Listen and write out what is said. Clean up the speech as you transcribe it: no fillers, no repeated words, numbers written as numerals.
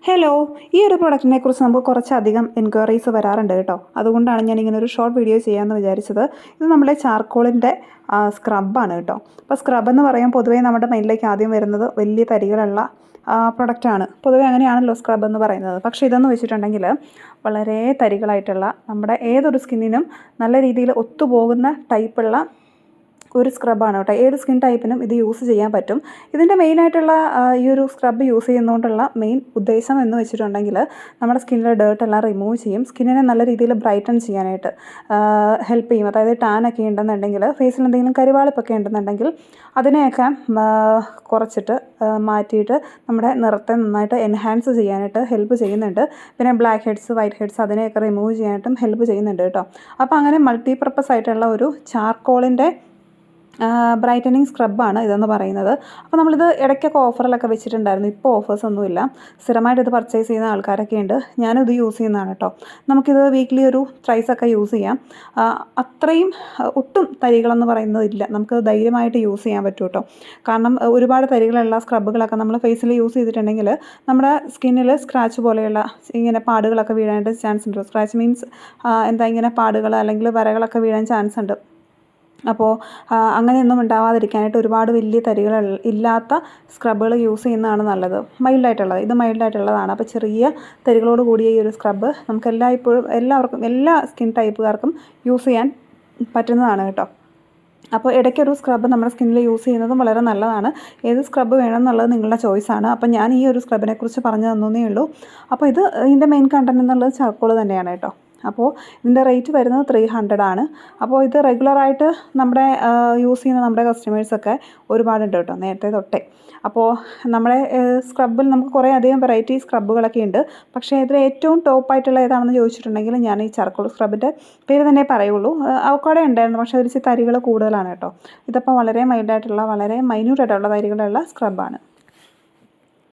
Hello, ഈ ഒരു പ്രൊഡക്റ്റിനെ കുറിച്ച് നമുക്ക് കുറച്ചധികം എൻക്വയറീസ് വരാറുണ്ട് കേട്ടോ. അതുകൊണ്ടാണ് ഞാൻ ഇങ്ങനെ ഒരു ഷോർട്ട് വീഡിയോ ചെയ്യാമെന്ന് വിചാരിച്ചത്. ഇത് നമ്മുടെ ചാർക്കോളിൻ്റെ സ്ക്രബാണ് കേട്ടോ. അപ്പോൾ സ്ക്രബ് എന്ന് പറയുമ്പോൾ പൊതുവേ നമ്മുടെ മൈൻഡിലേക്ക് ആദ്യം വരുന്നത് വലിയ തരികളുള്ള പ്രൊഡക്റ്റാണ്. പൊതുവേ അങ്ങനെയാണല്ലോ സ്ക്രബ് എന്ന് പറയുന്നത്. പക്ഷേ ഇതെന്ന് വെച്ചിട്ടുണ്ടെങ്കിൽ വളരെ തരികളായിട്ടുള്ള നമ്മുടെ ഏതൊരു സ്കിന്നിനും നല്ല രീതിയിൽ ഒത്തുപോകുന്ന ടൈപ്പുള്ള ഒരു സ്ക്രബാണ് കേട്ടോ. ഏത് സ്കിൻ ടൈപ്പിനും ഇത് യൂസ് ചെയ്യാൻ പറ്റും. ഇതിൻ്റെ മെയിനായിട്ടുള്ള ഈ ഒരു സ്ക്രബ് യൂസ് ചെയ്യുന്നതുകൊണ്ടുള്ള മെയിൻ ഉദ്ദേശം എന്ന് വെച്ചിട്ടുണ്ടെങ്കിൽ നമ്മുടെ സ്കിന്നിലെ ഡേർട്ടെല്ലാം റിമൂവ് ചെയ്യും. സ്കിന്നിനെ നല്ല രീതിയിൽ ബ്രൈറ്റൻ ചെയ്യാനായിട്ട് ഹെൽപ്പ് ചെയ്യും. അതായത് ടാനൊക്കെ ഉണ്ടെന്നുണ്ടെങ്കിൽ, ഫേസിൽ എന്തെങ്കിലും കരിവാളിപ്പൊക്കെ ഉണ്ടെന്നുണ്ടെങ്കിൽ അതിനെയൊക്കെ കുറച്ചിട്ട് മാറ്റിയിട്ട് നമ്മുടെ നിറത്തെ നന്നായിട്ട് എൻഹാൻസ് ചെയ്യാനായിട്ട് ഹെൽപ്പ് ചെയ്യുന്നുണ്ട്. പിന്നെ ബ്ലാക്ക് ഹെഡ്സ്, വൈറ്റ് ഹെഡ്സ് അതിനെയൊക്കെ റിമൂവ് ചെയ്യാനായിട്ടും ഹെൽപ്പ് ചെയ്യുന്നുണ്ട് കേട്ടോ. അപ്പോൾ അങ്ങനെ മൾട്ടിപർപ്പസ് ആയിട്ടുള്ള ഒരു ചാർക്കോളിൻ്റെ ബ്രൈറ്റനിങ് സ്ക്രബാണ് ഇതെന്ന് പറയുന്നത്. അപ്പോൾ നമ്മളിത് ഇടയ്ക്കൊക്കെ ഓഫറിലൊക്കെ വെച്ചിട്ടുണ്ടായിരുന്നു. ഇപ്പോൾ ഓഫേഴ്സൊന്നുമില്ല. സ്ഥിരമായിട്ട് ഇത് പർച്ചേസ് ചെയ്യുന്ന ആൾക്കാരൊക്കെ ഉണ്ട്. ഞാനിത് യൂസ് ചെയ്യുന്നതാണ് കേട്ടോ. നമുക്കിത് വീക്ക്ലി ഒരു ത്രൈസൊക്കെ യൂസ് ചെയ്യാം. അത്രയും ഒട്ടും തരികളെന്ന് പറയുന്നത് ഇല്ല. നമുക്ക് ധൈര്യമായിട്ട് യൂസ് ചെയ്യാൻ പറ്റും കേട്ടോ. കാരണം ഒരുപാട് തരികളുള്ള സ്ക്രബുകളൊക്കെ നമ്മൾ ഫേസിൽ യൂസ് ചെയ്തിട്ടുണ്ടെങ്കിൽ നമ്മുടെ സ്കിന്നിൽ സ്ക്രാച്ച് പോലെയുള്ള ഇങ്ങനെ പാടുകളൊക്കെ വീഴാനായിട്ട് ചാൻസ് ഉണ്ട്. സ്ക്രാച്ച് മീൻസ് ഇങ്ങനെ പാടുകൾ അല്ലെങ്കിൽ വരകളൊക്കെ വീഴാൻ ചാൻസ് ഉണ്ട്. അപ്പോൾ അങ്ങനെയൊന്നും ഉണ്ടാവാതിരിക്കാനായിട്ട് ഒരുപാട് വലിയ തരികൾ ഇല്ലാത്ത സ്ക്രബുകൾ യൂസ് ചെയ്യുന്നതാണ് നല്ലത്. മൈൽഡായിട്ടുള്ളത്, ഇത് മൈൽഡായിട്ടുള്ളതാണ്. അപ്പോൾ ചെറിയ തരികളോട് കൂടിയ ഈ ഒരു സ്ക്രബ് നമുക്ക് എല്ലാവർക്കും എല്ലാ സ്കിൻ ടൈപ്പുകാർക്കും യൂസ് ചെയ്യാൻ പറ്റുന്നതാണ് കേട്ടോ. അപ്പോൾ ഇടയ്ക്കൊരു സ്ക്രബ് നമ്മുടെ സ്കിന്നിൽ യൂസ് ചെയ്യുന്നതും വളരെ നല്ലതാണ്. ഏത് സ്ക്രബ് വേണം എന്നുള്ളത് നിങ്ങളുടെ ചോയ്സാണ്. അപ്പോൾ ഞാൻ ഈ ഒരു സ്ക്രബിനെ കുറിച്ച് പറഞ്ഞു തന്നേ ഉള്ളൂ. അപ്പോൾ ഇതിൻ്റെ മെയിൻ കണ്ടൻറ് എന്നുള്ളത് ചാർക്കോൾ തന്നെയാണ് കേട്ടോ. അപ്പോൾ ഇതിൻ്റെ റേറ്റ് വരുന്നത് 300 ആണ്. അപ്പോൾ ഇത് റെഗുലറായിട്ട് നമ്മുടെ യൂസ് ചെയ്യുന്ന നമ്മുടെ കസ്റ്റമേഴ്സൊക്കെ ഒരുപാടുണ്ട് കേട്ടോ, നേരത്തെ തൊട്ടേ. അപ്പോൾ നമ്മുടെ സ്ക്രബിൽ നമുക്ക് കുറേ അധികം വെറൈറ്റി സ്ക്രബുകളൊക്കെ ഉണ്ട്. പക്ഷേ ഇതിൽ ഏറ്റവും ടോപ്പായിട്ടുള്ള ഏതാണെന്ന് ചോദിച്ചിട്ടുണ്ടെങ്കിൽ ഞാൻ ഈ ചാർക്കോൾ സ്ക്രബിൻ്റെ പേര് തന്നെ പറയുള്ളൂ. അവക്കോടെ ഉണ്ടായിരുന്നു, പക്ഷേ അതിൽ തരികൾ കൂടുതലാണ് കേട്ടോ. ഇതിപ്പോൾ വളരെ മൈൽഡായിട്ടുള്ള, വളരെ മൈന്യൂട്ടായിട്ടുള്ള തരികളുള്ള സ്ക്രബാണ്.